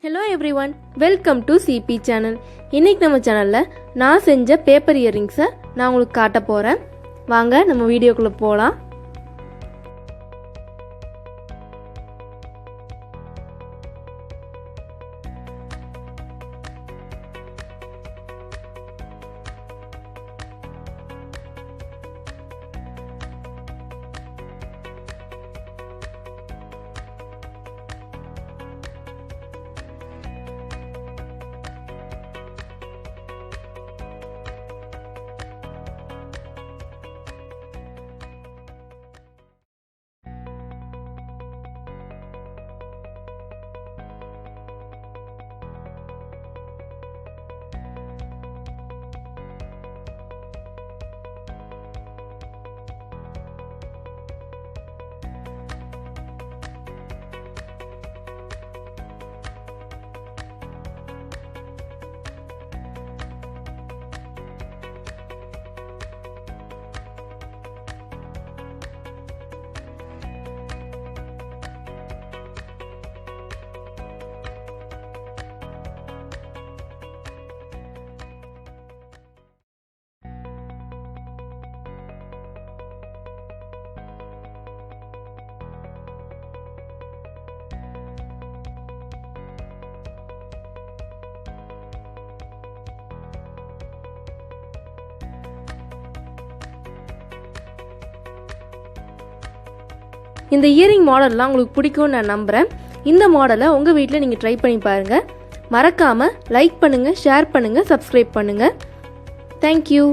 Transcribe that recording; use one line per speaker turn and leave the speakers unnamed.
Hello everyone, welcome to CB channel. இன்னைக்கு நம்ம சேனலில் நான் செஞ்ச பேப்பர் இயரிங்ஸை நான் உங்களுக்கு காட்ட போகிறேன். வாங்க நம்ம வீடியோக்குள்ளே போகலாம். இந்த இயரிங் மாடல்லாம் உங்களுக்கு பிடிக்கும்னு நான் நம்புகிறேன். இந்த மாடலை உங்கள் வீட்டில் நீங்கள் ட்ரை பண்ணி பாருங்கள். மறக்காமல் லைக் பண்ணுங்கள், ஷேர் பண்ணுங்கள், சப்ஸ்கிரைப் பண்ணுங்கள். தேங்க்யூ.